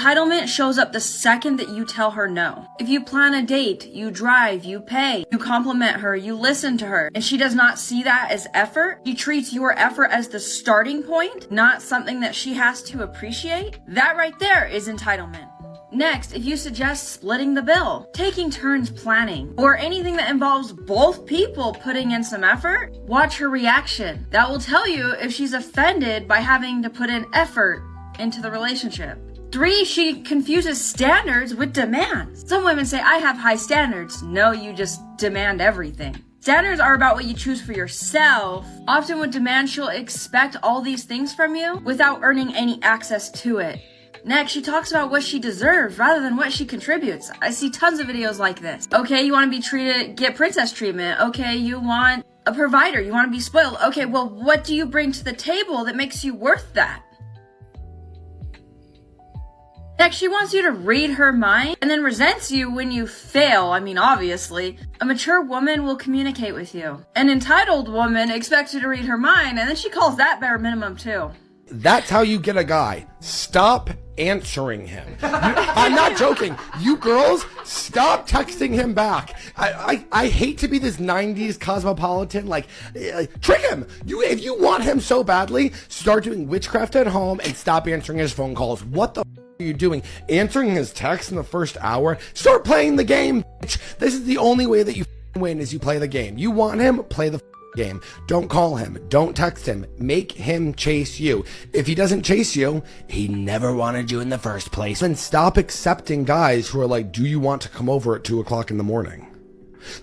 Entitlement shows up the second that you tell her no. If you plan a date, you drive, you pay, you compliment her, you listen to her, and she does not see that as effort, she treats your effort as the starting point, not something that she has to appreciate, that right there is entitlement. Next, if you suggest splitting the bill, taking turns planning, or anything that involves both people putting in some effort, watch her reaction. That will tell you if she's offended by having to put in effort into the relationship. 3, she confuses standards with demands. Some women say, I have high standards. No, you just demand everything. Standards are about what you choose for yourself. Often with demands, she'll expect all these things from you without earning any access to it. Next, she talks about what she deserves rather than what she contributes. I see tons of videos like this. Okay, you want to be treated, get princess treatment. Okay, you want a provider, you want to be spoiled. Okay, well, what do you bring to the table that makes you worth that? Next, she wants you to read her mind and then resents you when you fail. I mean, obviously. A mature woman will communicate with you. An entitled woman expects you to read her mind, and then she calls that bare minimum too. That's how you get a guy. Stop answering him. I'm not joking. You girls, stop texting him back. I hate to be this 90s cosmopolitan, trick him. If you want him so badly, start doing witchcraft at home and stop answering his phone calls. What the are you doing? Answering his texts in the first hour? Start playing the game, bitch. This is the only way that you win is you play the game. You want him? Play the game. Don't call him. Don't text him. Make him chase you. If he doesn't chase you, he never wanted you in the first place. And stop accepting guys who are like, do you want to come over at 2 o'clock in the morning?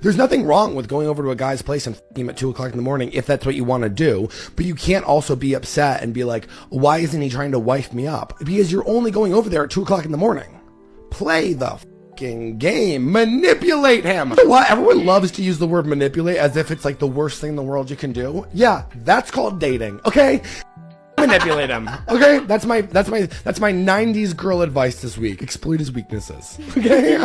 There's nothing wrong with going over to a guy's place and f***ing him at 2 o'clock in the morning if that's what you want to do, but you can't also be upset and be like, why isn't he trying to wife me up? Because you're only going over there at 2 o'clock in the morning. Play the game. Manipulate him. What? Everyone loves to use the word manipulate as if it's like the worst thing in the world you can do. Yeah, that's called dating. Okay? Manipulate him. Okay? That's my 90s girl advice this week. Exploit his weaknesses. Okay?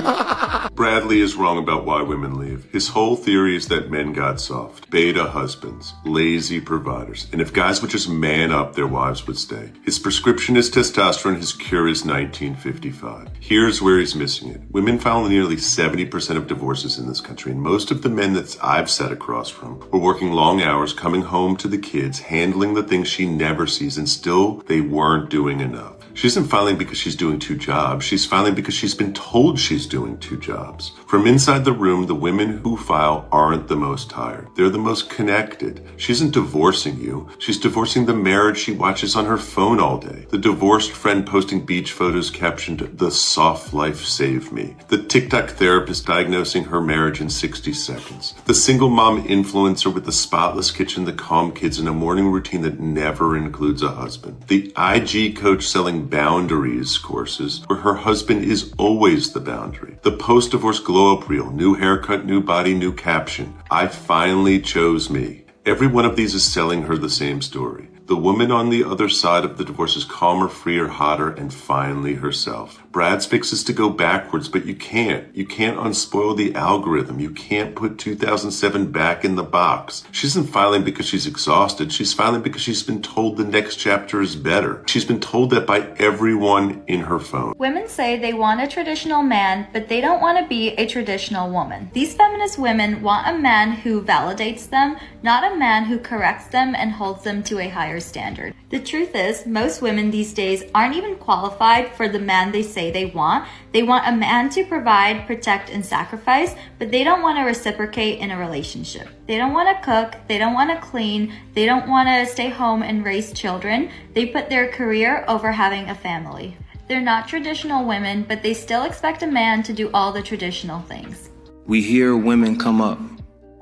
Bradley is wrong about why women leave. His whole theory is that men got soft. Beta husbands. Lazy providers. And if guys would just man up, their wives would stay. His prescription is testosterone. His cure is 1955. Here's where he's missing it. Women file nearly 70% of divorces in this country, and most of the men that I've sat across from were working long hours, coming home to the kids, handling the things she never sees, and still they weren't doing enough. She isn't filing because she's doing 2 jobs. She's filing because she's been told she's doing 2 jobs. From inside the room, the women who file aren't the most tired. They're the most connected. She isn't divorcing you. She's divorcing the marriage she watches on her phone all day. The divorced friend posting beach photos captioned, "The soft life saved me." The TikTok therapist diagnosing her marriage in 60 seconds. The single mom influencer with the spotless kitchen, the calm kids, and a morning routine that never includes a husband. The IG coach selling boundaries courses where her husband is always the boundary. The post-divorce glow-up reel, new haircut, new body, new caption. I finally chose me. Every one of these is selling her the same story. The woman on the other side of the divorce is calmer, freer, hotter, and finally herself. Brad's fix is to go backwards, but you can't. You can't unspoil the algorithm. You can't put 2007 back in the box. She isn't filing because she's exhausted. She's filing because she's been told the next chapter is better. She's been told that by everyone in her phone. Women say they want a traditional man, but they don't want to be a traditional woman. These feminist women want a man who validates them, not a man who corrects them and holds them to a higher standard. The truth is, most women these days aren't even qualified for the man they say they want. They want a man to provide, protect, and sacrifice, but they don't want to reciprocate in a relationship. They don't want to cook, they don't want to clean, they don't want to stay home and raise children. They put their career over having a family. They're not traditional women, but they still expect a man to do all the traditional things. We hear women come up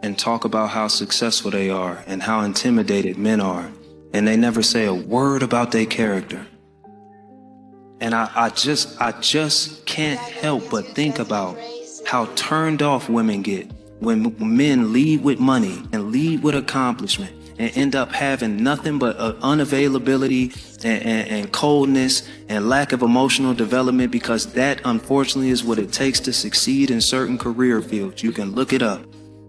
and talk about how successful they are and how intimidated men are, and they never say a word about their character. And I just can't help but think about how turned off women get when men lead with money and lead with accomplishment and end up having nothing but unavailability and coldness and lack of emotional development, because that unfortunately is what it takes to succeed in certain career fields. You can look it up.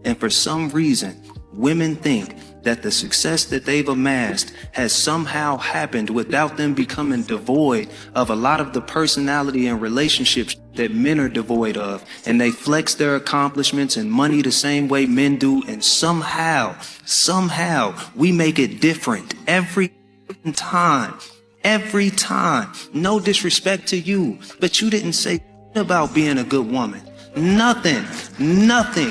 And for some reason, women think that the success that they've amassed has somehow happened without them becoming devoid of a lot of the personality and relationships that men are devoid of. And they flex their accomplishments and money the same way men do. And somehow we make it different every time. Every time. No disrespect to you, but you didn't say about being a good woman. Nothing.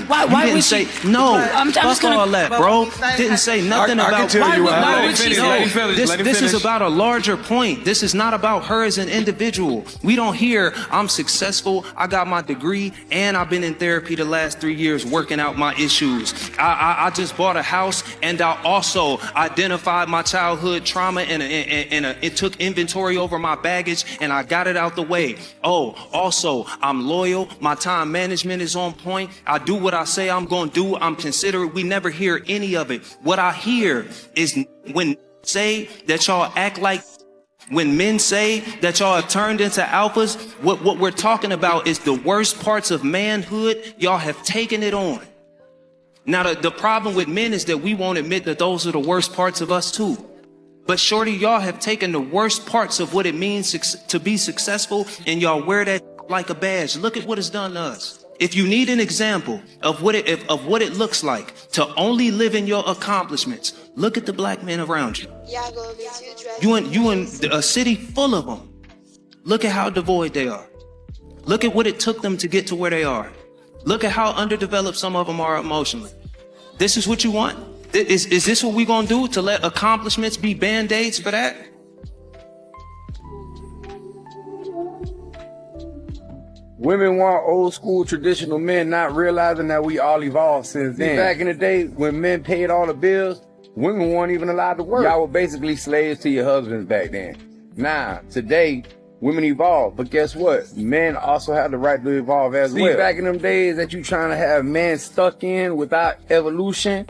Why You didn't would say she- no. I'm just Fuck gonna- all that, bro. Didn't say nothing I about. can tell you why why. would she Let him say- finish. This is about a larger point. This is not about her as an individual. We don't hear I'm successful, I got my degree, and I've been in therapy the last 3 years working out my issues. I just bought a house, and I also identified my childhood trauma and it took inventory over my baggage, and I got it out the way. Oh, also, I'm loyal. My time management is on point. I do what I say I'm going to do. I'm considerate. We never hear any of it. What I hear is when say that y'all act like, when men say that y'all have turned into alphas, what we're talking about is the worst parts of manhood. Y'all have taken it on. Now, the problem with men is that we won't admit that those are the worst parts of us too. But shorty, y'all have taken the worst parts of what it means to be successful, and y'all wear that like a badge. Look at what it's done to us. If you need an example of what it looks like to only live in your accomplishments, look at the black men around you. You in a city full of them. Look at how devoid they are. Look at what it took them to get to where they are. Look at how underdeveloped some of them are emotionally. This is what you want? Is this what we're gonna do, to let accomplishments be band-aids for that? Women want old school traditional men, not realizing that we all evolved since then. Back in the day, when men paid all the bills, women weren't even allowed to work. Y'all were basically slaves to your husbands back then. Now, today, women evolve, but guess what? Men also have the right to evolve as well. Back in them days that you trying to have men stuck in without evolution,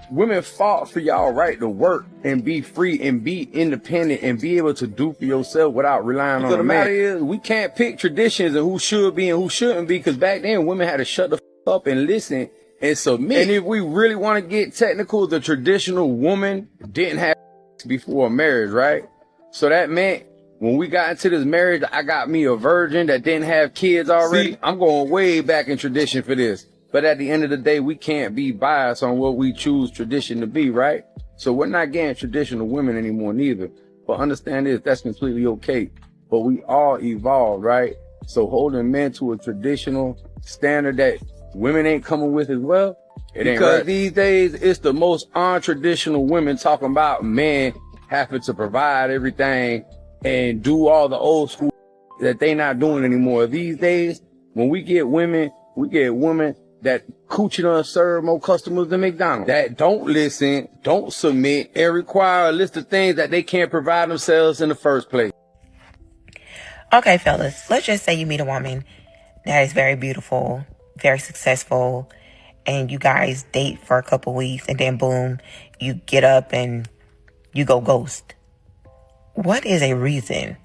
women fought for y'all right to work and be free and be independent and be able to do for yourself without relying on a man. The matter is, we can't pick traditions and who should be and who shouldn't be, because back then women had to shut the f up and listen and submit. And if we really want to get technical, the traditional woman didn't have before marriage, right? So that meant when we got into this marriage, I got me a virgin that didn't have kids already. See, I'm going way back in tradition for this. But at the end of the day, we can't be biased on what we choose tradition to be, right? So we're not getting traditional women anymore neither. But understand this, that's completely okay. But we all evolved, right? So holding men to a traditional standard that women ain't coming with as well, it ain't right. Because these days, it's the most untraditional women talking about men having to provide everything and do all the old school that they not doing anymore. These days, when we get women that coochie done serve more customers than McDonald's, that don't listen, don't submit, and require a list of things that they can't provide themselves in the first place. Okay, fellas, let's just say you meet a woman that is very beautiful, very successful, and you guys date for a couple weeks, and then boom, you get up and you go ghost. What is a reason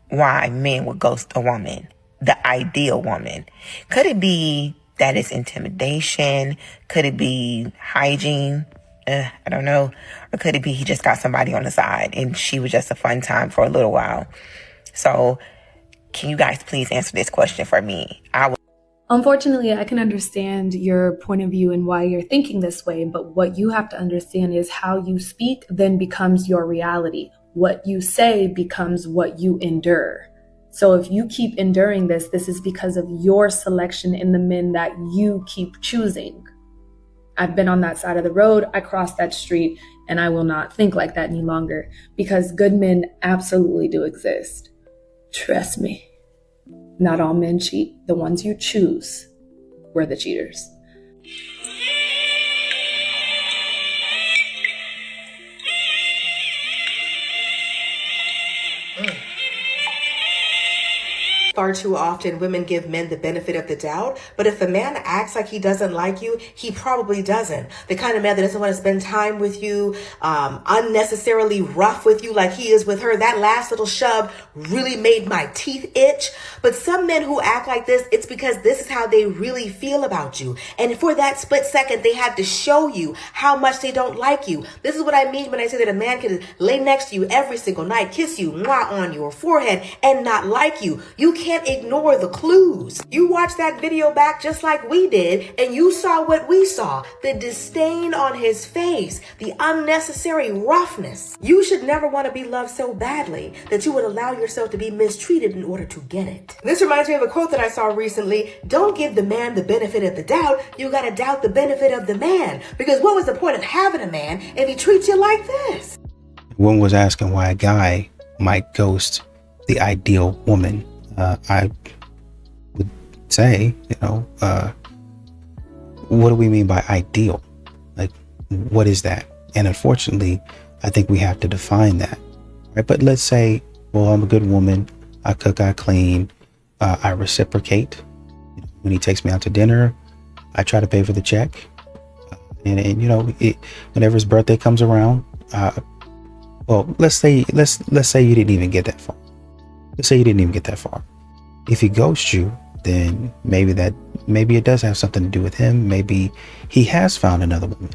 why men would ghost a woman, the ideal woman? Could it be that it's intimidation? Could it be hygiene? I don't know. Or could it be he just got somebody on the side and she was just a fun time for a little while? So can you guys please answer this question for me? Unfortunately, I can understand your point of view and why you're thinking this way, but what you have to understand is how you speak then becomes your reality. What you say becomes what you endure. So if you keep enduring this is because of your selection in the men that you keep choosing. I've been on that side of the road, I crossed that street, and I will not think like that any longer, because good men absolutely do exist. Trust me. Not all men cheat. The ones you choose were the cheaters. Far too often, women give men the benefit of the doubt, but if a man acts like he doesn't like you, he probably doesn't. The kind of man that doesn't want to spend time with you, unnecessarily rough with you like he is with her. That last little shove really made my teeth itch. But some men who act like this, it's because this is how they really feel about you. And for that split second, they have to show you how much they don't like you. This is what I mean when I say that a man can lay next to you every single night, kiss you, mwah, on your forehead, and not like you. You can't ignore the clues. You watch that video back just like we did, and you saw what we saw. The disdain on his face, the unnecessary roughness. You should never want to be loved so badly that you would allow yourself to be mistreated in order to get it. This reminds me of a quote that I saw recently. Don't give the man the benefit of the doubt. You gotta doubt the benefit of the man. Because what was the point of having a man if he treats you like this? One was asking why a guy might ghost the ideal woman. I would say, what do we mean by ideal? Like, what is that? And unfortunately, I think we have to define that. Right? But let's say, well, I'm a good woman. I cook, I clean, I reciprocate. When he takes me out to dinner, I try to pay for the check. Whenever his birthday comes around, well, let's say you didn't even get that far. Let's say you didn't even get that far. If he ghosts you, then maybe it does have something to do with him. Maybe he has found another woman.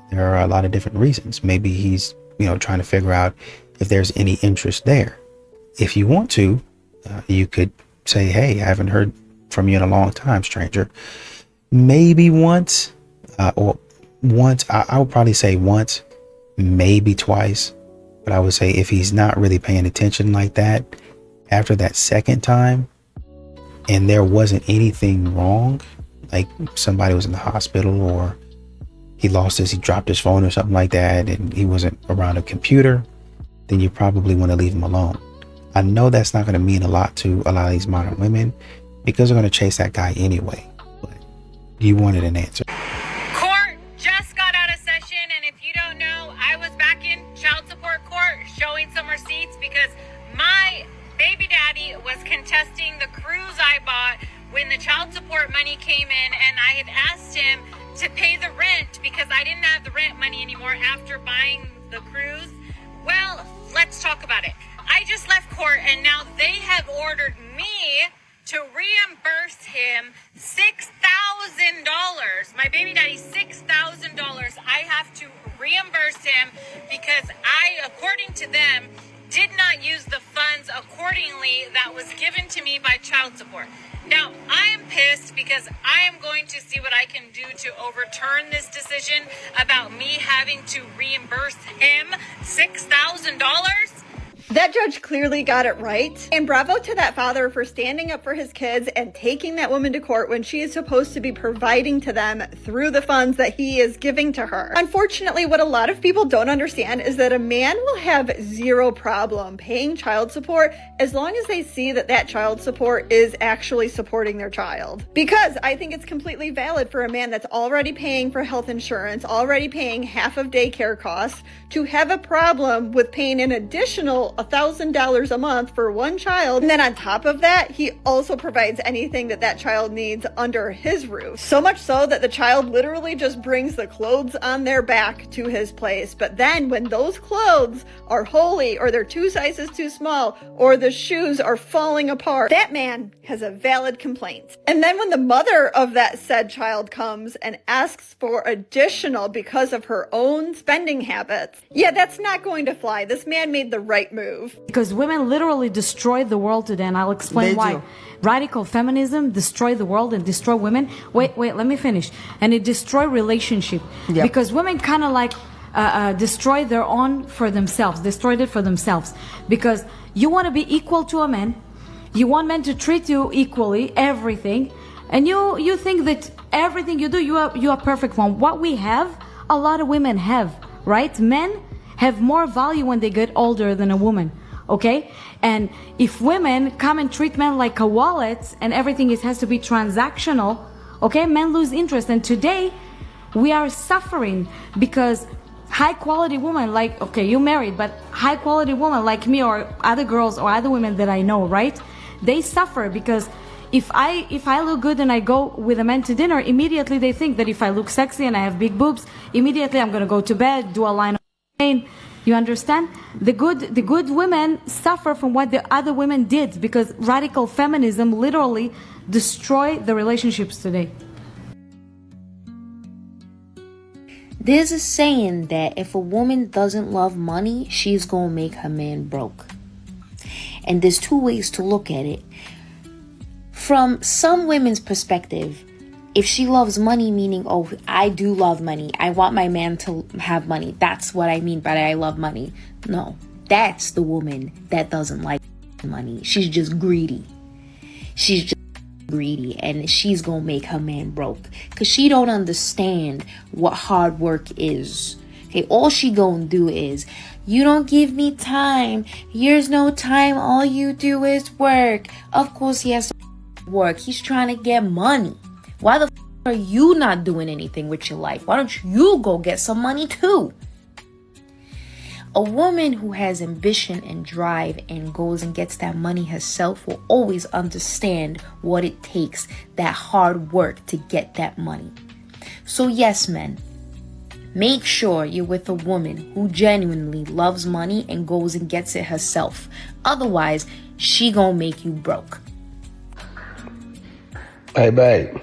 There are a lot of different reasons. Maybe he's, trying to figure out if there's any interest there. If you want to, you could say, hey, I haven't heard from you in a long time, stranger. Maybe once, I would probably say once, maybe twice. But I would say if he's not really paying attention like that, after that second time, and there wasn't anything wrong, like somebody was in the hospital or he dropped his phone or something like that, and he wasn't around a computer, then you probably want to leave him alone. I know that's not going to mean a lot to a lot of these modern women because they're going to chase that guy anyway. But you wanted an answer. Court just got out of session, and if you don't know, I was back in child support court showing some receipts because my baby daddy was contesting the cruise I bought when the child support money came in, and I had asked him to pay the rent because I didn't have the rent money anymore after buying the cruise. Well, let's talk about it. I just left court, and now they have ordered me to reimburse him $6,000. My baby daddy, $6,000. I have to reimburse him because I, according to them, did not use the funds accordingly that was given to me by child support. Now, I am pissed because I am going to see what I can do to overturn this decision about me having to reimburse him $6,000. That judge clearly got it right. And bravo to that father for standing up for his kids and taking that woman to court when she is supposed to be providing to them through the funds that he is giving to her. Unfortunately, what a lot of people don't understand is that a man will have zero problem paying child support as long as they see that that child support is actually supporting their child. Because I think it's completely valid for a man that's already paying for health insurance, already paying half of daycare costs, to have a problem with paying an additional $1,000 a month for one child. And then on top of that, he also provides anything that that child needs under his roof. So much so that the child literally just brings the clothes on their back to his place. But then when those clothes are holey, or they're 2 sizes too small, or the shoes are falling apart, that man has a valid complaint. And then when the mother of that said child comes and asks for additional because of her own spending habits, yeah, that's not going to fly. This man made the right move. Because women literally destroy the world today, and I'll explain why. Radical feminism destroy the world and destroy women. Wait, let me finish. And it destroy relationship. Yep. Because women kind of like destroy their own for themselves, destroyed it for themselves. Because you want to be equal to a man. You want men to treat you equally, everything. And you think that everything you do, you are perfect one. What we have, a lot of women have, right? Men have more value when they get older than a woman, okay? And if women come and treat men like a wallet and everything has to be transactional, okay, men lose interest. And today we are suffering because high quality women, like, okay, you married, but high quality women like me or other girls or other women that I know, right? they suffer because if I look good and I go with a man to dinner, immediately they think that if I look sexy and I have big boobs, immediately I'm gonna go to bed, do a line of pain. You understand? The good women suffer from what the other women did because radical feminism literally destroyed the relationships today. There's a saying that if a woman doesn't love money, she's gonna make her man broke. And there's two ways to look at it. From some women's perspective, if she loves money, meaning, oh, I do love money, I want my man to have money, that's what I mean by I love money. No, that's the woman that doesn't like money. She's just greedy. She's just greedy, and she's gonna make her man broke because she don't understand what hard work is. Okay, all she gonna do is, you don't give me time, here's no time, all you do is work. Of course he has to work, he's trying to get money. Why the are you not doing anything with your life? Why don't you go get some money too? A woman who has ambition and drive and goes and gets that money herself will always understand what it takes, that hard work to get that money. So yes, men, make sure you're with a woman who genuinely loves money and goes and gets it herself. Otherwise, she gonna make you broke. Hey, babe.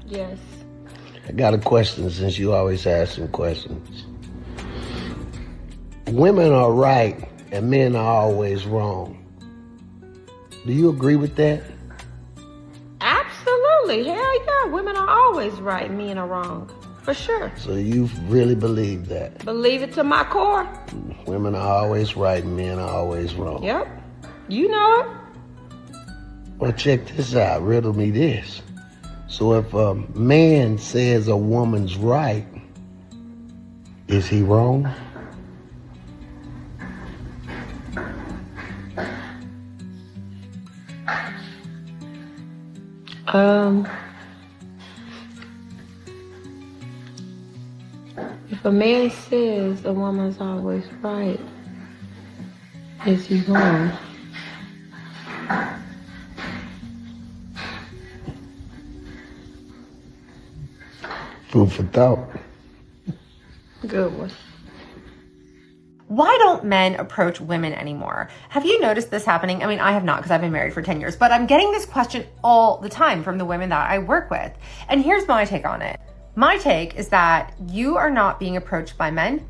Yes. I got a question since you always ask some questions. Women are right and men are always wrong. Do you agree with that? Absolutely. Hell yeah. Women are always right, men are wrong. For sure. So you really believe that? Believe it to my core. Women are always right and men are always wrong. Yep. You know it. Well, check this out. Riddle me this. So if a man says a woman's right, is he wrong? If a man says a woman's always right, is he wrong? Food for thought. Good one. Why don't men approach women anymore? Have you noticed this happening? I mean, I have not because I've been married for 10 years, but I'm getting this question all the time from the women that I work with. And here's my take on it. My take is that you are not being approached by men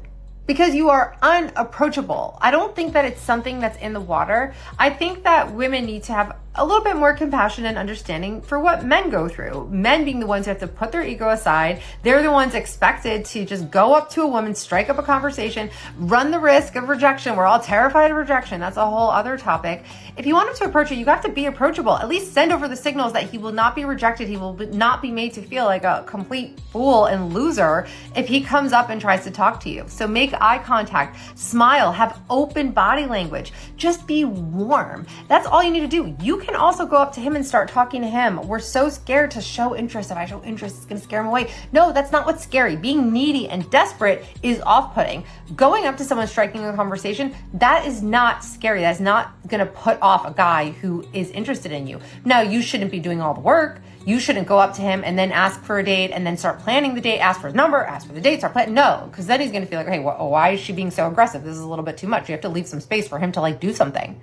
because you are unapproachable. I don't think that it's something that's in the water. I think that women need to have a little bit more compassion and understanding for what men go through. Men being the ones who have to put their ego aside. They're the ones expected to just go up to a woman, strike up a conversation, run the risk of rejection. We're all terrified of rejection. That's a whole other topic. If you want him to approach you, you have to be approachable. At least send over the signals that he will not be rejected. He will not be made to feel like a complete fool and loser if he comes up and tries to talk to you. So make eye contact, smile, have open body language. Just be warm. That's all you need to do. You can also go up to him and start talking to him. We're so scared to show interest. If I show interest, it's gonna scare him away. No, that's not what's scary. Being needy and desperate is off-putting. Going up to someone, striking a conversation, that is not scary. That's not gonna put off a guy who is interested in you. Now, you shouldn't be doing all the work. You shouldn't go up to him and then ask for a date and then start planning the date, ask for his number, ask for the date, start planning. No, because then he's gonna feel like, hey, why is she being so aggressive? This is a little bit too much. You have to leave some space for him to like do something.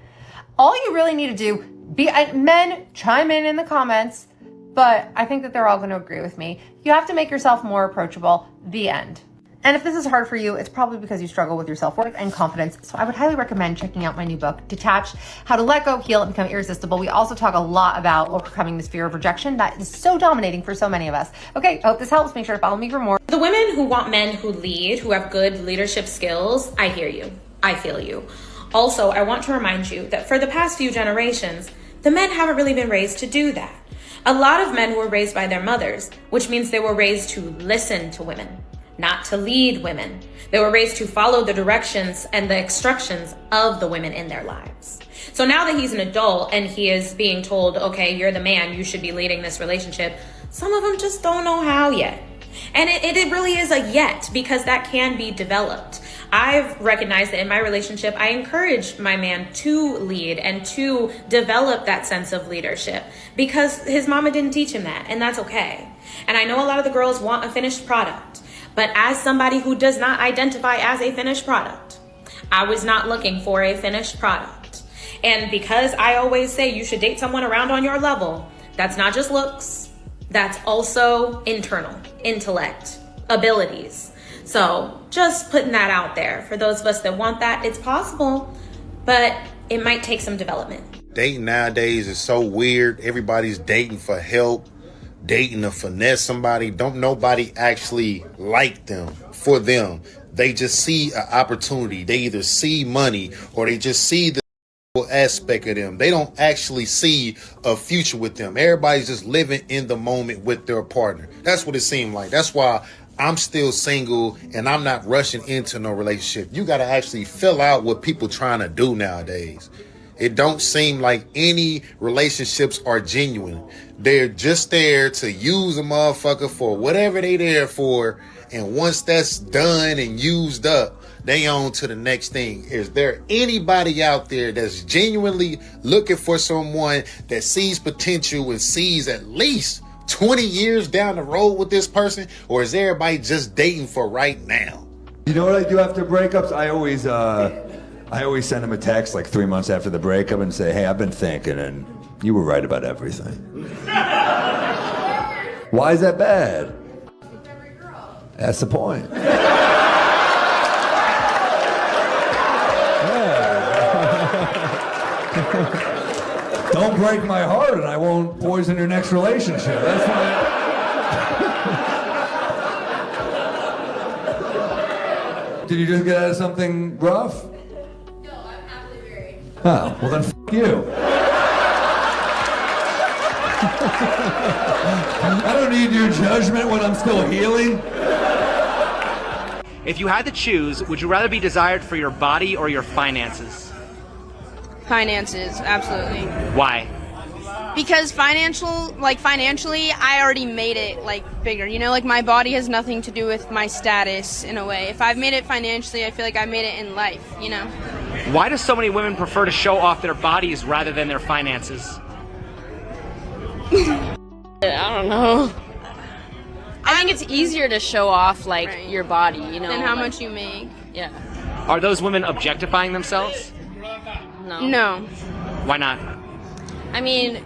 All you really need to do, men, chime in the comments, but I think that they're all going to agree with me. You have to make yourself more approachable. The end. And if this is hard for you, it's probably because you struggle with your self-worth and confidence. So I would highly recommend checking out my new book, Detached: How to Let Go, Heal, and Become Irresistible. We also talk a lot about overcoming this fear of rejection that is so dominating for so many of us. Okay, I hope this helps. Make sure to follow me for more. The women who want men who lead, who have good leadership skills, I hear you. I feel you. Also, I want to remind you that for the past few generations, the men haven't really been raised to do that. A lot of men were raised by their mothers, which means they were raised to listen to women, not to lead women. They were raised to follow the directions and the instructions of the women in their lives. So now that he's an adult and he is being told, okay, you're the man, you should be leading this relationship, some of them just don't know how yet. And it really is a yet, because that can be developed. I've recognized that in my relationship, I encourage my man to lead and to develop that sense of leadership because his mama didn't teach him that, and that's okay. And I know a lot of the girls want a finished product, but as somebody who does not identify as a finished product, I was not looking for a finished product. And because I always say you should date someone around on your level, that's not just looks, that's also internal, intellect, abilities. So just putting that out there for those of us that want that. It's possible, but it might take some development. Dating nowadays is so weird. Everybody's dating for help, dating to finesse somebody. Don't nobody actually like them for them. They just see an opportunity. They either see money or they just see the aspect of them. They don't actually see a future with them. Everybody's just living in the moment with their partner. That's what it seemed like. That's why I'm still single and I'm not rushing into no relationship. You got to actually fill out what people trying to do nowadays. It don't seem like any relationships are genuine. They're just there to use a motherfucker for whatever they there for. And once that's done and used up, they on to the next thing. Is there anybody out there that's genuinely looking for someone that sees potential and sees at least 20 years down the road with this person? Or is everybody just dating for right now? You know what I do after breakups? I always send them a text like 3 months after the breakup and say, hey, I've been thinking and you were right about everything. Why is that bad? That's the point. Don't break my heart and I won't poison your next relationship. That's why. Did you just get out of something rough? No, I'm happily married. Oh, well then f*** you. I don't need your judgment when I'm still healing. If you had to choose, would you rather be desired for your body or your finances? Finances, absolutely. Why? Because financially, I already made it bigger. You know, my body has nothing to do with my status in a way. If I've made it financially, I feel like I made it in life, you know? Why do so many women prefer to show off their bodies rather than their finances? I don't know. I think it's easier to show off your body, you know, and how much you make. Yeah. Are those women objectifying themselves? No. Why not? I mean,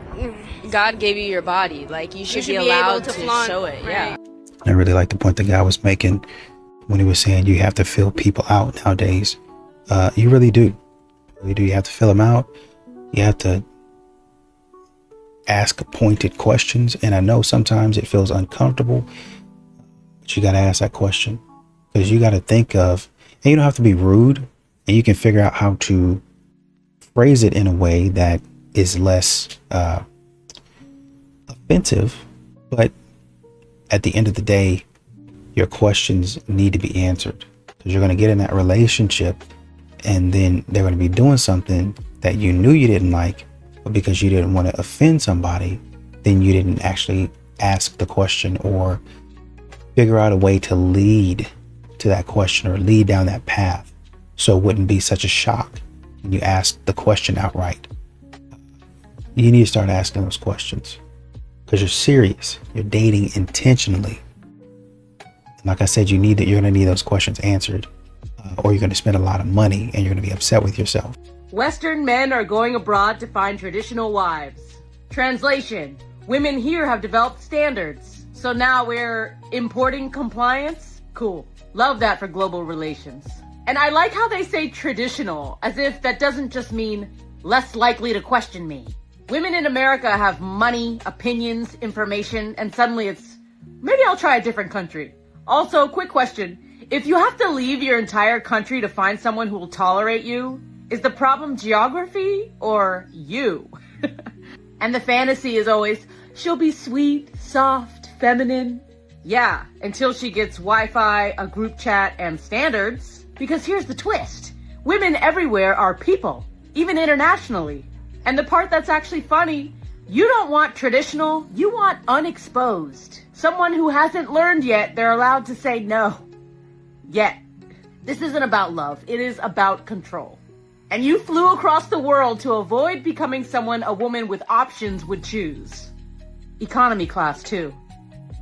God gave you your body. You should be allowed to show it. Right. Yeah. I really like the point the guy was making when he was saying you have to fill people out nowadays. You really do. You have to fill them out. You have to ask pointed questions. And I know sometimes it feels uncomfortable, but you got to ask that question because you got to think of, and you don't have to be rude, and you can figure out how to phrase it in a way that is less offensive. But at the end of the day, your questions need to be answered because you're going to get in that relationship and then they're going to be doing something that you knew you didn't like, but because you didn't want to offend somebody, then you didn't actually ask the question or figure out a way to lead to that question or lead down that path so it wouldn't be such a shock when you ask the question outright. You need to start asking those questions because you're serious. You're dating intentionally. And like I said, you're going to need those questions answered or you're going to spend a lot of money and you're going to be upset with yourself. Western men are going abroad to find traditional wives. Translation: women here have developed standards. So now we're importing compliance? Cool. Love that for global relations. And I like how they say traditional, as if that doesn't just mean less likely to question me. Women in America have money, opinions, information, and suddenly it's, maybe I'll try a different country. Also, quick question. If you have to leave your entire country to find someone who will tolerate you, is the problem geography or you? And the fantasy is always, she'll be sweet, soft, feminine. Yeah, until she gets Wi-Fi, a group chat, and standards. Because here's the twist. Women everywhere are people, even internationally. And the part that's actually funny, you don't want traditional, you want unexposed. Someone who hasn't learned yet they're allowed to say no. Yet. This isn't about love. It is about control. And you flew across the world to avoid becoming someone a woman with options would choose. Economy class, too.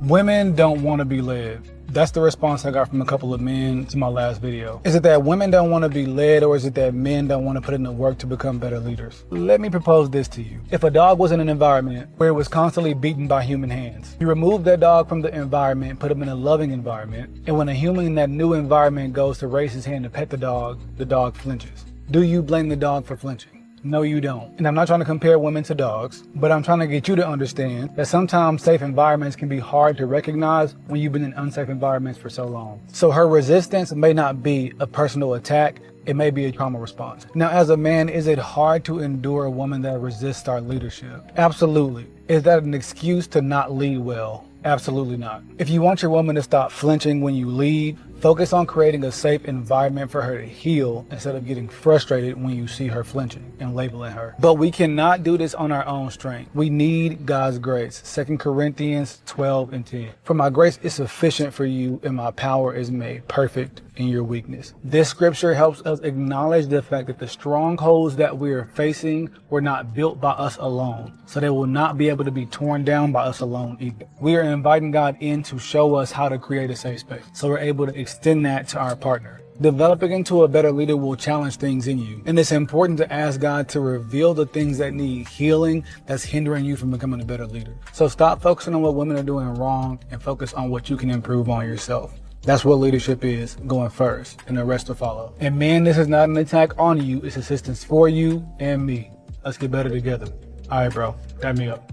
Women don't want to be led. That's the response I got from a couple of men to my last video. Is it that women don't want to be led, or is it that men don't want to put in the work to become better leaders? Let me propose this to you. If a dog was in an environment where it was constantly beaten by human hands, you remove that dog from the environment, put him in a loving environment, and when a human in that new environment goes to raise his hand to pet the dog flinches. Do you blame the dog for flinching? No, you don't. And I'm not trying to compare women to dogs, but I'm trying to get you to understand that sometimes safe environments can be hard to recognize when you've been in unsafe environments for so long. So her resistance may not be a personal attack, it may be a trauma response. Now, as a man, is it hard to endure a woman that resists our leadership? Absolutely. Is that an excuse to not lead well? Absolutely not. If you want your woman to stop flinching when you lead, focus on creating a safe environment for her to heal instead of getting frustrated when you see her flinching and labeling her. But we cannot do this on our own strength. We need God's grace. 2 Corinthians 12:10. For my grace is sufficient for you, and my power is made perfect in your weakness. This scripture helps us acknowledge the fact that the strongholds that we are facing were not built by us alone, so they will not be able to be torn down by us alone either. We are inviting God in to show us how to create a safe space, so we're able to extend that to our partner. Developing into a better leader will challenge things in you, and it's important to ask God to reveal the things that need healing that's hindering you from becoming a better leader. So stop focusing on what women are doing wrong and focus on what you can improve on yourself. That's what leadership is, going first, and the rest will follow. And man, this is not an attack on you, it's assistance for you and me. Let's get better together. All right, bro, tap me up.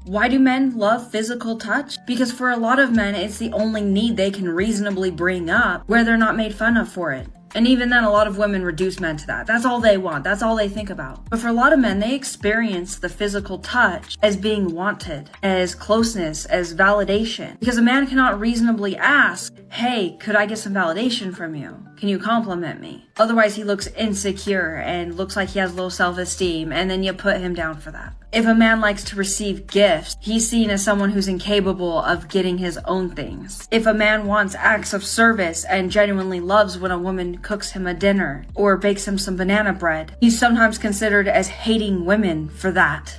Why do men love physical touch? Because for a lot of men, it's the only need they can reasonably bring up where they're not made fun of for it. And even then, a lot of women reduce men to that. That's all they want. That's all they think about. But for a lot of men, they experience the physical touch as being wanted, as closeness, as validation. Because a man cannot reasonably ask, hey, could I get some validation from you? Can you compliment me? Otherwise, he looks insecure and looks like he has low self-esteem, and then you put him down for that. If a man likes to receive gifts, he's seen as someone who's incapable of getting his own things. If a man wants acts of service and genuinely loves when a woman cooks him a dinner or bakes him some banana bread, he's sometimes considered as hating women for that.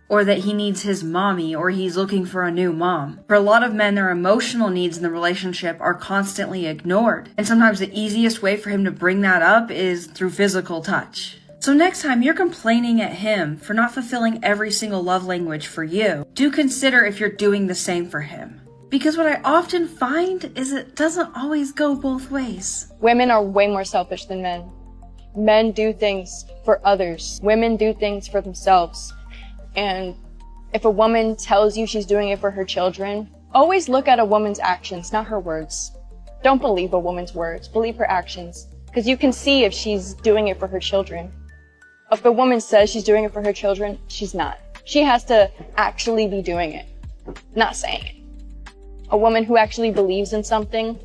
Or that he needs his mommy, or he's looking for a new mom. For a lot of men, their emotional needs in the relationship are constantly ignored. And sometimes the easiest way for him to bring that up is through physical touch. So next time you're complaining at him for not fulfilling every single love language for you, do consider if you're doing the same for him. Because what I often find is it doesn't always go both ways. Women are way more selfish than men. Men do things for others. Women do things for themselves. And if a woman tells you she's doing it for her children, always look at a woman's actions, not her words. Don't believe a woman's words, believe her actions. Because you can see if she's doing it for her children. If a woman says she's doing it for her children, she's not. She has to actually be doing it, not saying it. A woman who actually believes in something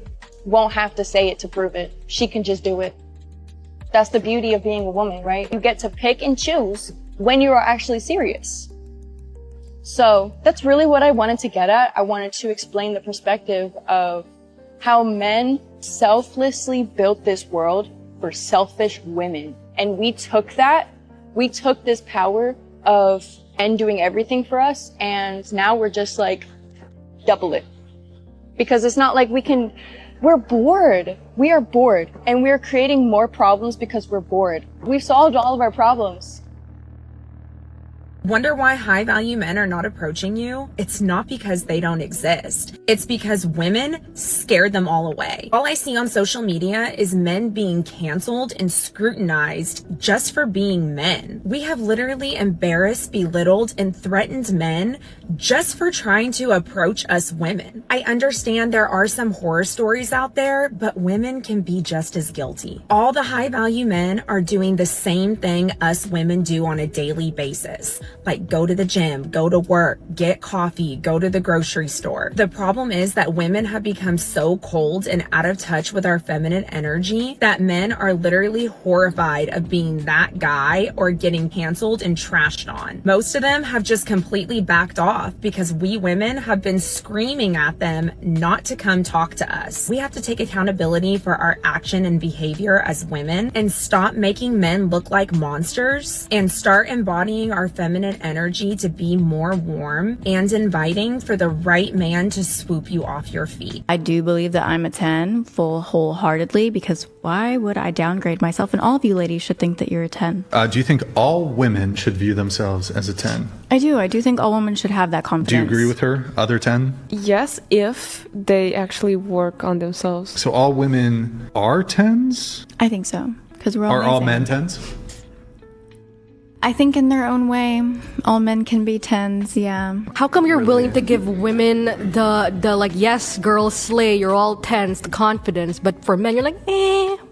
won't have to say it to prove it. She can just do it. That's the beauty of being a woman, right? You get to pick and choose when you are actually serious. So that's really what I wanted to get at. I wanted to explain the perspective of how men selflessly built this world for selfish women. And we took this power of men doing everything for us, and now we're just like, double it. Because it's not like we're bored. We are bored, and we're creating more problems because we're bored. We've solved all of our problems. Wonder why high-value men are not approaching you? It's not because they don't exist. It's because women scared them all away. All I see on social media is men being canceled and scrutinized just for being men. We have literally embarrassed, belittled, and threatened men just for trying to approach us women. I understand there are some horror stories out there, but women can be just as guilty. All the high-value men are doing the same thing us women do on a daily basis. like go to the gym, go to work, get coffee, go to the grocery store. The problem is that women have become so cold and out of touch with our feminine energy that men are literally horrified of being that guy or getting canceled and trashed on. Most of them have just completely backed off because we women have been screaming at them not to come talk to us. We have to take accountability for our action and behavior as women and stop making men look like monsters and start embodying our feminine energy to be more warm and inviting for the right man to swoop you off your feet. I do believe that I'm a 10 full wholeheartedly, because why would I downgrade myself? And all of you ladies should think that you're a 10. Do you think all women should view themselves as a 10? I do think all women should have that confidence. Do you agree with her, other 10? Yes, if they actually work on themselves. So all women are 10s? I think so, because we're all Are all amazing. men 10s? I think in their own way, all men can be 10s, yeah. How come you're willing to give women the like, yes, girls slay, you're all 10s, the confidence, but for men, you're like,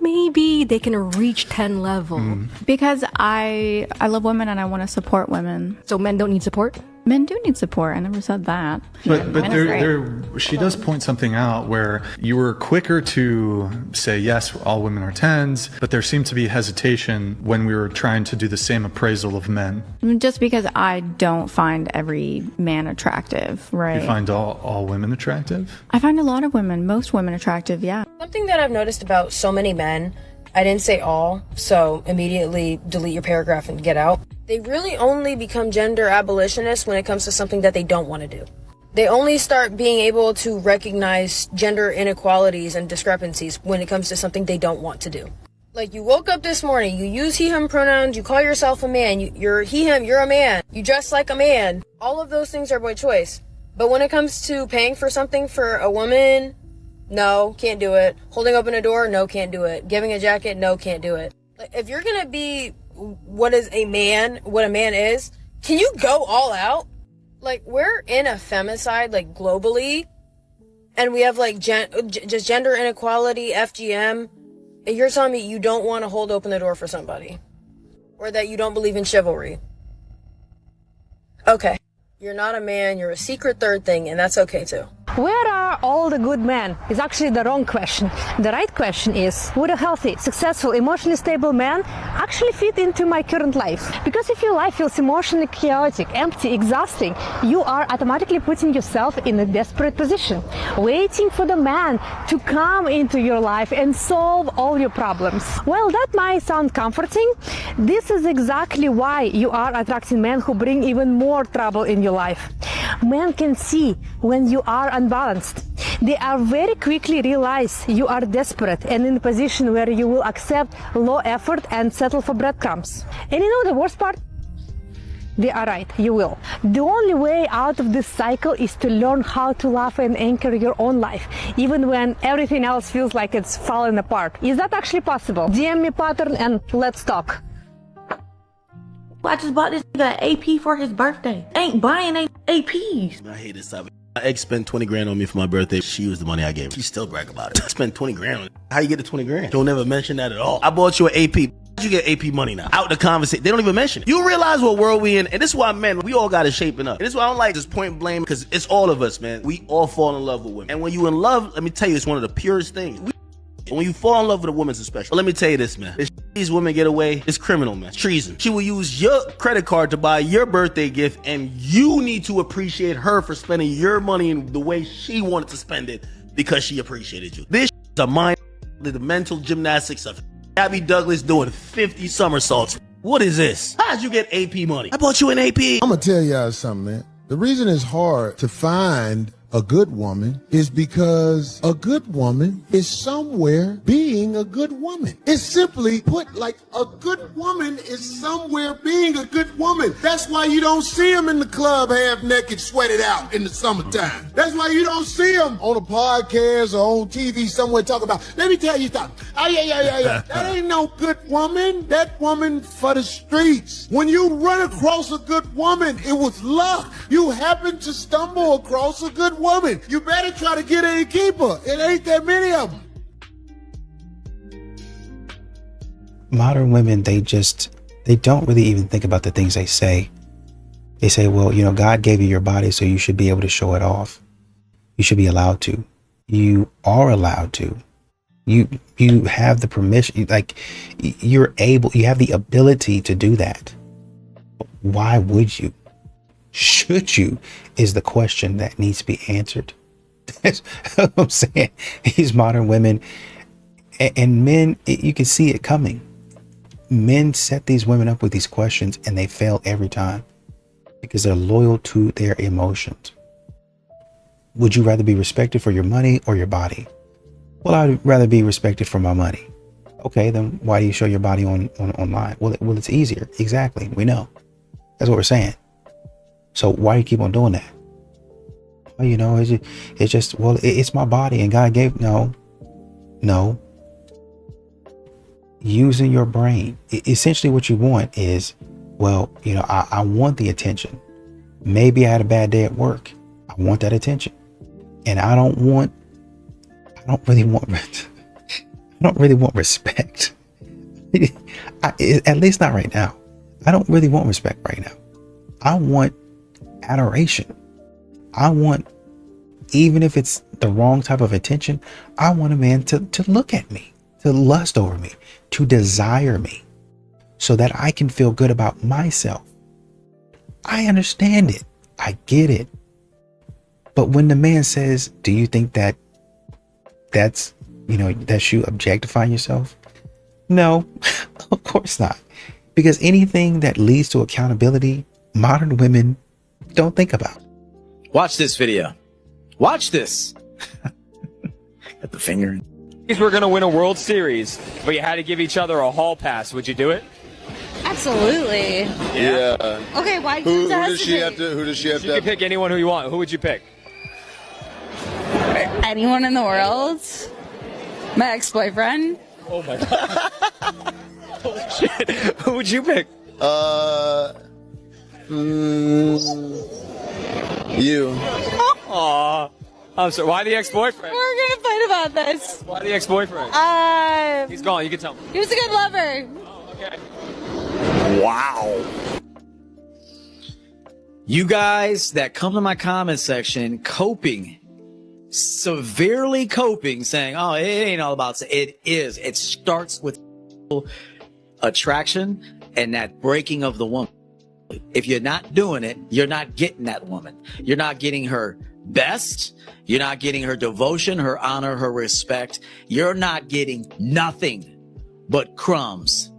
maybe they can reach 10 level? Because I love women and I want to support women. So men don't need support? Men do need support. I never said that. But Men are great. she does point something out where you were quicker to say, yes, all women are 10s, but there seemed to be hesitation when we were trying to do the same appraisal of men. Just because I don't find every man attractive, right? You find all women attractive? I find a lot of women, most women attractive, yeah. Something that I've noticed about so many men, I didn't say all, so immediately delete your paragraph and get out. They really only become gender abolitionists when it comes to something that they don't want to do. They only start being able to recognize gender inequalities and discrepancies when it comes to something they don't want to do. Like, you woke up this morning, you use he, him pronouns, you call yourself a man, you're he, him, you're a man, you dress like a man. All of those things are by choice. But when it comes to paying for something for a woman, no, can't do it. Holding open a door, no, can't do it. Giving a jacket, no, can't do it. Like, if you're gonna be what a man is, can you go all out? Like, we're in a femicide, like, globally, and we have, like, just gender inequality, FGM, and you're telling me you don't want to hold open the door for somebody, or that you don't believe in chivalry. Okay, you're not a man, you're a secret third thing, and that's okay too. Where are all the good men? Is actually the wrong question. The right question is, would a healthy, successful, emotionally stable man actually fit into my current life? Because if your life feels emotionally chaotic, empty, exhausting, you are automatically putting yourself in a desperate position, waiting for the man to come into your life and solve all your problems. Well, that might sound comforting. This is exactly why you are attracting men who bring even more trouble in your life. Men can see when you are unbalanced. They are very quickly realize you are desperate and in a position where you will accept low effort and settle for breadcrumbs. And you know the worst part? They are right, you will. The only way out of this cycle is to learn how to laugh and anchor your own life, even when everything else feels like it's falling apart. Is that actually possible? DM me pattern and let's talk. I just bought this nigga an AP for his birthday. Ain't buying APs. I hate this stuff. My ex spent 20 grand on me for my birthday. She used the money I gave her. She still brag about it. I spent 20 grand on it. How you get the 20 grand? Don't ever mention that at all. I bought you an AP. You get AP money now. Out the conversation. They don't even mention it. You realize what world we in, and this is why, man, we all got it shaping up. And this is why I don't like this point blame, because it's all of us, man. We all fall in love with women. And when you in love, let me tell you, it's one of the purest things. When you fall in love with a woman, it's special. But let me tell you this, man. These women get away, it's criminal, man. It's treason. She will use your credit card to buy your birthday gift, and you need to appreciate her for spending your money in the way she wanted to spend it because she appreciated you. This is a mind, the mental gymnastics of Abby Douglas doing 50 somersaults. What is this? How'd you get AP money? I bought you an AP. I'm gonna tell y'all something, man. The reason it's hard to find a good woman is because a good woman is somewhere being a good woman. It's simply put, like, a good woman is somewhere being a good woman. That's why you don't see them in the club half naked, sweated out in the summertime. That's why you don't see them on a podcast or on TV somewhere talking about, let me tell you something. That ain't no good woman. That woman for the streets. When you run across a good woman, it was luck. You happen to stumble across a good woman. You better try to get her and keep her. It ain't that many of them. Modern women, they don't really even think about the things they say. They say, well, God gave you your body, so you should be able to show it off. You should be allowed to. You are allowed to. You have the permission, like you have the ability to do that. Why would you? Should you is the question that needs to be answered. That's what I'm saying. These modern women and men, you can see it coming. Men set these women up with these questions and they fail every time because they're loyal to their emotions. Would you rather be respected for your money or your body? Well, I'd rather be respected for my money. Okay, then why do you show your body online? Well, it's easier. Exactly. We know. That's what we're saying. So why do you keep on doing that? Well, it's just, it's my body and God gave, no. Using your brain. Essentially what you want is, I want the attention. Maybe I had a bad day at work. I want that attention. And I don't really want respect. At least not right now. I don't really want respect right now. I want adoration. I want, even if it's the wrong type of attention, I want a man to look at me, to lust over me, to desire me, so that I can feel good about myself. I understand it. I get it. But when the man says, do you think that's you objectifying yourself? No, of course not. Because anything that leads to accountability, modern women don't think about. Watch this video. Watch this. Got the finger. We're going to win a World Series, but you had to give each other a hall pass. Would you do it? Absolutely. Yeah. Okay, why Who does she have to? Who does she have to? You can pick anyone who you want. Who would you pick? Anyone in the world? My ex-boyfriend. Oh my god. Holy shit. Who would you pick? You. Aw. I'm sorry. Why the ex-boyfriend? We're gonna fight about this. Why the ex-boyfriend? He's gone. You can tell me. He was a good lover. Okay. Wow. You guys that come to my comment section severely coping, saying, oh, it ain't all about sex. It is. It starts with attraction and that breaking of the woman. If you're not doing it, you're not getting that woman. You're not getting her best. You're not getting her devotion, her honor, her respect. You're not getting nothing but crumbs.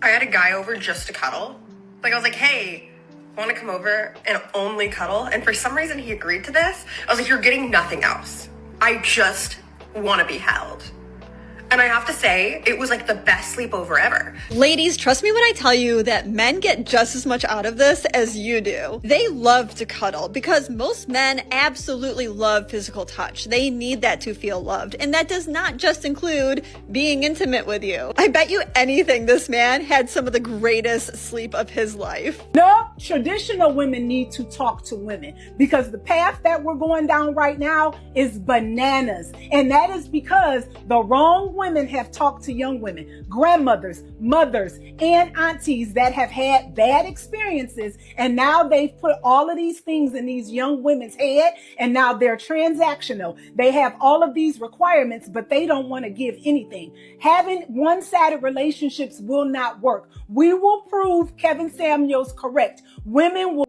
I had a guy over just to cuddle. Like, I was like, hey, want to come over and only cuddle? And for some reason, he agreed to this. I was like, you're getting nothing else. I just want to be held. And I have to say, it was like the best sleepover ever. Ladies, trust me when I tell you that men get just as much out of this as you do. They love to cuddle because most men absolutely love physical touch. They need that to feel loved. And that does not just include being intimate with you. I bet you anything this man had some of the greatest sleep of his life. No, traditional women need to talk to women because the path that we're going down right now is bananas. And that is because the wrong women have talked to young women, grandmothers, mothers, and aunties that have had bad experiences. And now they've put all of these things in these young women's head. And now they're transactional. They have all of these requirements, but they don't want to give anything. Having one-sided relationships will not work. We will prove Kevin Samuels correct. Women will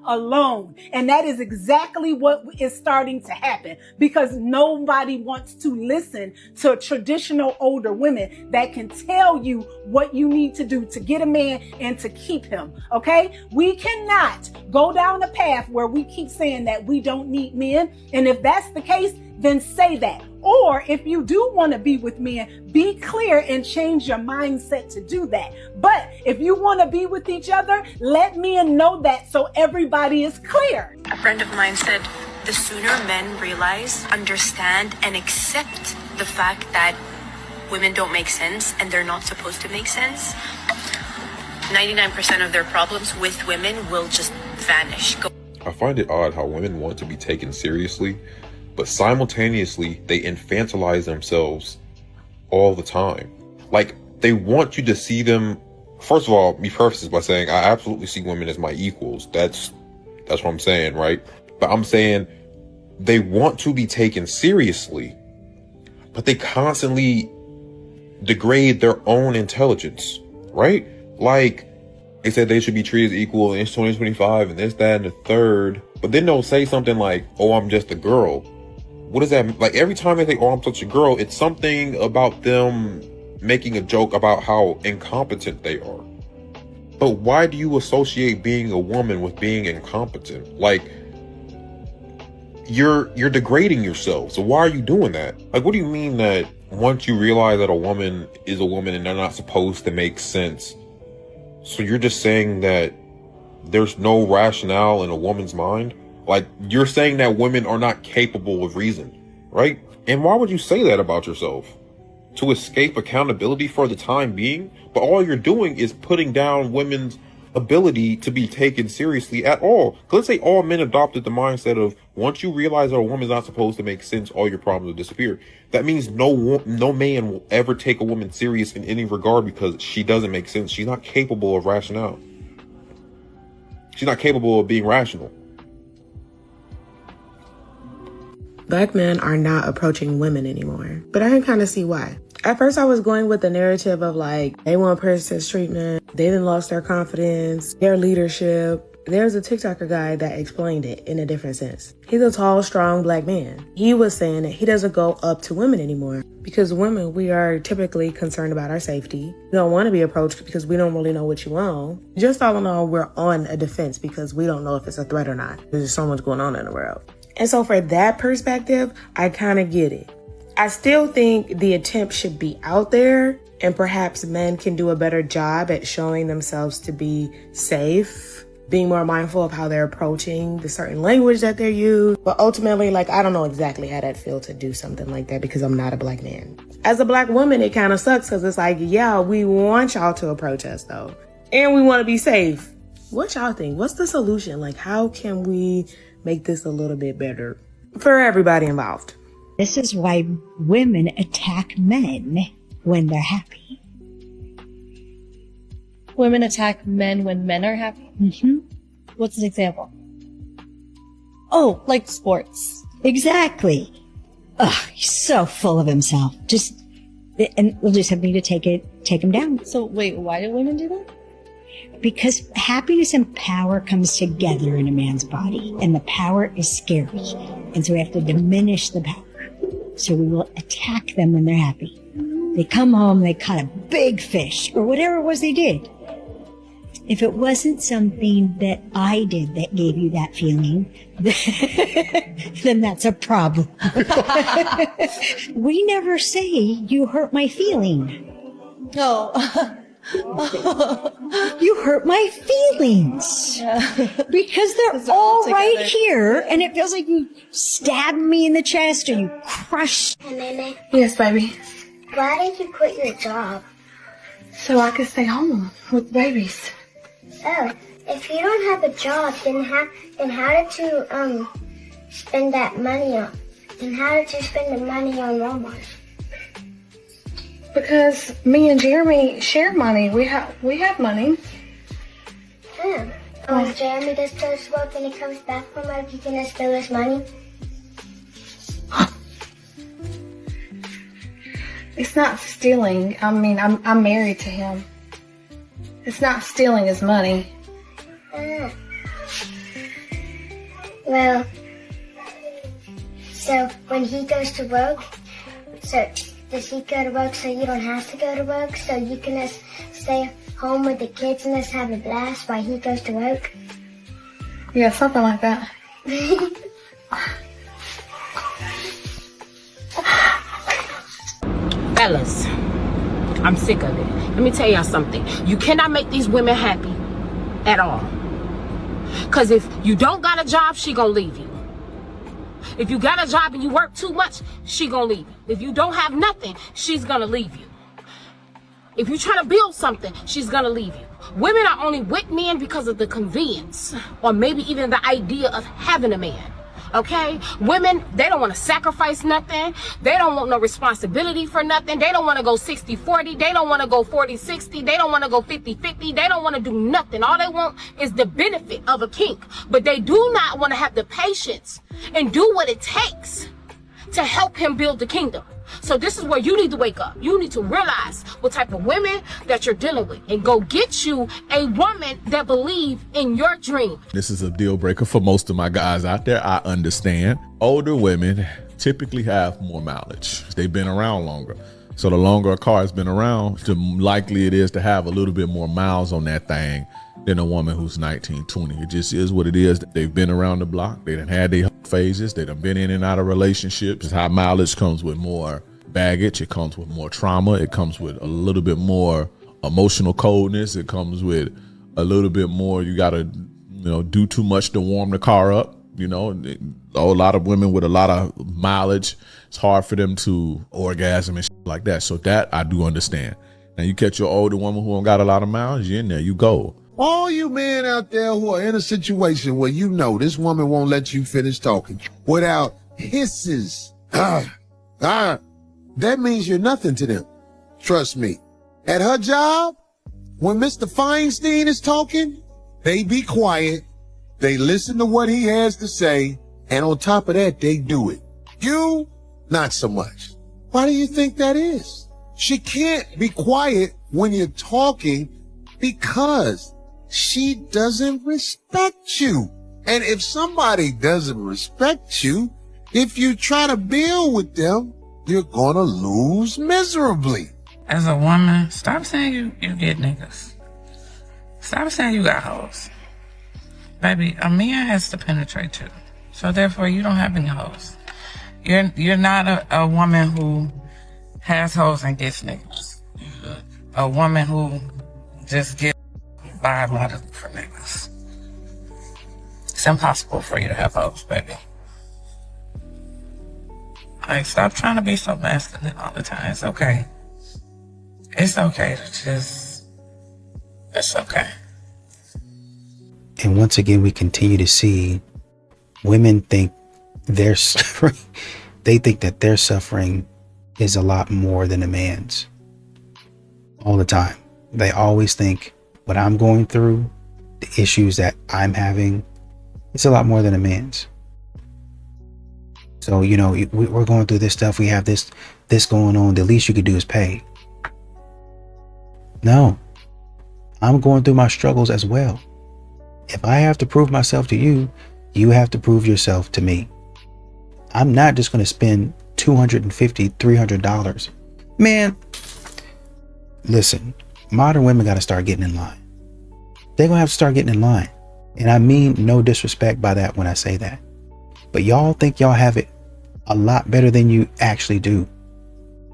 alone. And that is exactly what is starting to happen because nobody wants to listen to traditional older women that can tell you what you need to do to get a man and to keep him. Okay? We cannot go down a path where we keep saying that we don't need men. And if that's the case, then say that. Or if you do want to be with men, be clear and change your mindset to do that. But if you want to be with each other, let men know that so everybody is clear. A friend of mine said, the sooner men realize, understand, and accept the fact that women don't make sense and they're not supposed to make sense, 99% of their problems with women will just vanish. I find it odd how women want to be taken seriously, but simultaneously they infantilize themselves all the time. Like, they want you to see them. First of all, me preface this by saying I absolutely see women as my equals. That's That's what I'm saying, right? But I'm saying they want to be taken seriously, but they constantly degrade their own intelligence, right? Like, they said they should be treated as equal and it's 2025 and this, that, and the third. But then they'll say something like, oh, I'm just a girl. What does that mean? Like, every time they say, oh, I'm such a girl, it's something about them making a joke about how incompetent they are. But why do you associate being a woman with being incompetent? Like, you're degrading yourself. So why are you doing that? Like, what do you mean that once you realize that a woman is a woman and they're not supposed to make sense? So you're just saying that there's no rationale in a woman's mind? Like, you're saying that women are not capable of reason, right? And why would you say that about yourself? To escape accountability for the time being? But all you're doing is putting down women's ability to be taken seriously at all. 'Cause let's say all men adopted the mindset of, once you realize that a woman's not supposed to make sense, all your problems will disappear. That means no man will ever take a woman serious in any regard because she doesn't make sense. She's not capable of rationale. She's not capable of being rational. Black men are not approaching women anymore, but I can kind of see why. At first I was going with the narrative of like, they want princess treatment, they done lost their confidence, their leadership. There's a TikToker guy that explained it in a different sense. He's a tall, strong black man. He was saying that he doesn't go up to women anymore because women, we are typically concerned about our safety. We don't want to be approached because we don't really know what you want. Just all in all, we're on a defense because we don't know if it's a threat or not. There's so much going on in the world. And so for that perspective, I kind of get it. I still think the attempt should be out there, and perhaps men can do a better job at showing themselves to be safe, being more mindful of how they're approaching the certain language that they're using. But ultimately, like, I don't know exactly how that feels to do something like that because I'm not a black man. As a black woman, it kind of sucks because it's like, yeah, we want y'all to approach us though. And we want to be safe. What y'all think? What's the solution? Like, how can we make this a little bit better for everybody involved? This is why women attack men when they're happy. Women attack men when men are happy? Mm-hmm. What's an example? Oh, like sports. Exactly. Ugh, he's so full of himself. And we'll do something to take him down. So wait, why do women do that? Because happiness and power comes together in a man's body, and the power is scary. And so we have to diminish the power. So we will attack them when they're happy. They come home, they caught a big fish, or whatever it was they did. If it wasn't something that I did that gave you that feeling, then that's a problem. We never say, you hurt my feeling. No. You hurt my feelings. Because they're all right here, and it feels like you stabbed me in the chest or you crushed. Hey, Mama. Yes, baby. Why did you quit your job? So I could stay home with babies. Oh, if you don't have a job, then how did you spend that money on? Then how did you spend the money on Walmart? Because me and Jeremy share money. We have money. Oh, if Jeremy does toast work and he comes back from work, he can steal his money? It's not stealing. I mean, I'm married to him. It's not stealing his money. Well, so when he goes to work, does he go to work so you don't have to go to work? So you can just stay home with the kids and just have a blast while he goes to work? Yeah, something like that. Fellas, I'm sick of it. Let me tell y'all something. You cannot make these women happy at all. Because if you don't got a job, she gonna leave you. If you got a job and you work too much, she gonna leave you. If you don't have nothing, she's gonna leave you. If you're trying to build something, she's gonna leave you. Women are only with men because of the convenience, or maybe even the idea of having a man. Okay? Women, they don't want to sacrifice nothing. They don't want no responsibility for nothing. They don't want to go 60-40. They don't want to go 40-60. They don't want to go 50-50. They don't want to do nothing. All they want is the benefit of a king. But they do not want to have the patience and do what it takes to help him build the kingdom. So this is where you need to wake up. You need to realize what type of women that you're dealing with and go get you a woman that believes in your dream. This is a deal breaker for most of my guys out there. I understand. Older women typically have more mileage. They've been around longer. So the longer a car has been around, the likely it is to have a little bit more miles on that thing than a woman who's 19, 20. It just is what it is. They've been around the block. They done had their phases. They done been in and out of relationships. High mileage comes with more baggage. It comes with more trauma. It comes with a little bit more emotional coldness. It comes with a little bit more, you got to, do too much to warm the car up. A lot of women with a lot of mileage, it's hard for them to orgasm and shit like that. So that I do understand. Now you catch your older woman who don't got a lot of mileage, you're in there, you go. All you men out there who are in a situation where this woman won't let you finish talking without hisses. That means you're nothing to them. Trust me. At her job, when Mr. Feinstein is talking, they be quiet. They listen to what he has to say. And on top of that, they do it. You, not so much. Why do you think that is? She can't be quiet when you're talking because she doesn't respect you. And if somebody doesn't respect you, if you try to build with them, you're gonna lose miserably. As a woman, stop saying you get niggas. Stop saying you got hoes. Baby, a man has to penetrate too. So therefore, you don't have any hoes. You're not a woman who has hoes and gets niggas. You're a woman who just gets by a lot for niggas. It's impossible for you to have hoes, baby. Like, stop trying to be so masculine all the time. It's okay. It's okay to just... It's okay. And once again, we continue to see women think they're suffering. They think that their suffering is a lot more than a man's. All the time. They always think what I'm going through, the issues that I'm having, it's a lot more than a man's. So, we're going through this stuff. We have this going on. The least you could do is pay. No, I'm going through my struggles as well. If I have to prove myself to you, you have to prove yourself to me. I'm not just going to spend $250, $300. Man, listen, modern women got to start getting in line. They're going to have to start getting in line. And I mean no disrespect by that when I say that. But y'all think y'all have it a lot better than you actually do.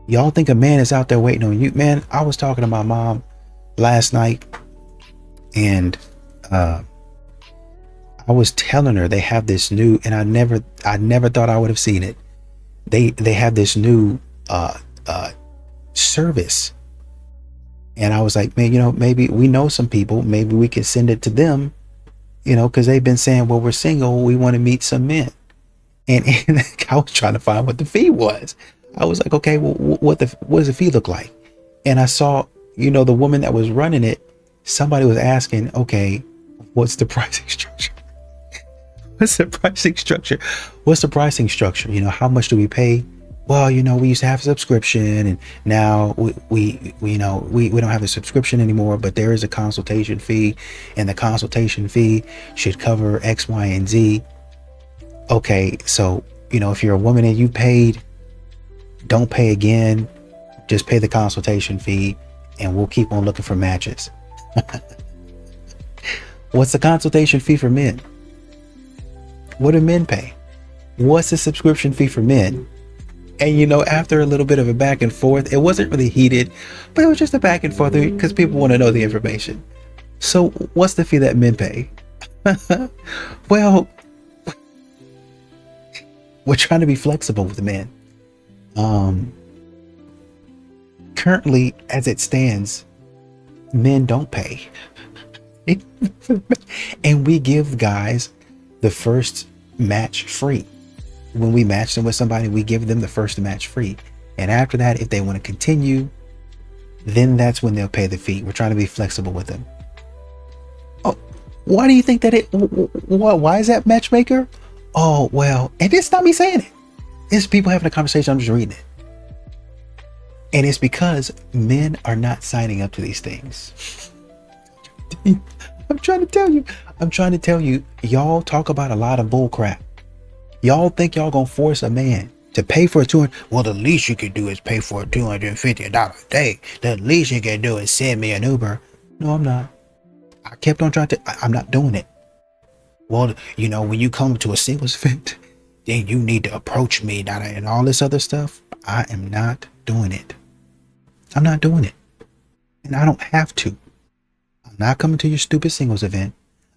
Y'all think a man is out there waiting on you. Man, I was talking to my mom last night and I was telling her they have this new, and I never thought I would have seen it. They have this new service. And I was like, man, maybe we know some people, maybe we can send it to them, because they've been saying, well, we're single, we want to meet some men. And I was trying to find what the fee was. I was like, okay, well, what does the fee look like? And I saw, the woman that was running it, somebody was asking, okay, what's the pricing structure? What's the pricing structure? How much do we pay? Well, we used to have a subscription, and now we don't have a subscription anymore, but there is a consultation fee, and the consultation fee should cover X, Y, and Z. Okay, so, if you're a woman and you paid, don't pay again, just pay the consultation fee, and we'll keep on looking for matches. What's the consultation fee for men? What do men pay? What's the subscription fee for men? And after a little bit of a back and forth, it wasn't really heated, but it was just a back and forth because people want to know the information. So what's the fee that men pay? Well, we're trying to be flexible with men. Currently, as it stands, men don't pay. And we give guys the first match free. When we match them with somebody, we give them the first match free. And after that, if they want to continue, then that's when they'll pay the fee. We're trying to be flexible with them. Oh, why do you think that why is that matchmaker? Oh, well, and it's not me saying it. It's people having a conversation. I'm just reading it. And it's because men are not signing up to these things. I'm trying to tell you, y'all talk about a lot of bull crap. Y'all think y'all gonna force a man to pay for a $200. Well, the least you can do is pay for a $250 a day. The least you can do is send me an Uber. No, I'm not. I kept on trying to. I'm not doing it. Well, you know, when you come to a singles event, then you need to approach me and all this other stuff. I am not doing it. I'm not doing it. And I don't have to. I'm not coming to your stupid singles event.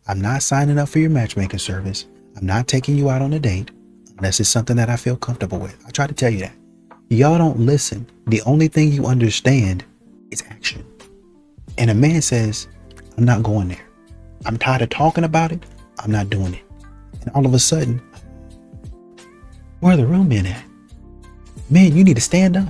I'm not signing up for your matchmaking service. I'm not taking you out on a date unless it's something that I feel comfortable with. I try to tell you that. Y'all don't listen. The only thing you understand is action. And a man says, I'm not going there. I'm tired of talking about it. I'm not doing it. And all of a sudden, where are the real men at? Man, you need to stand up.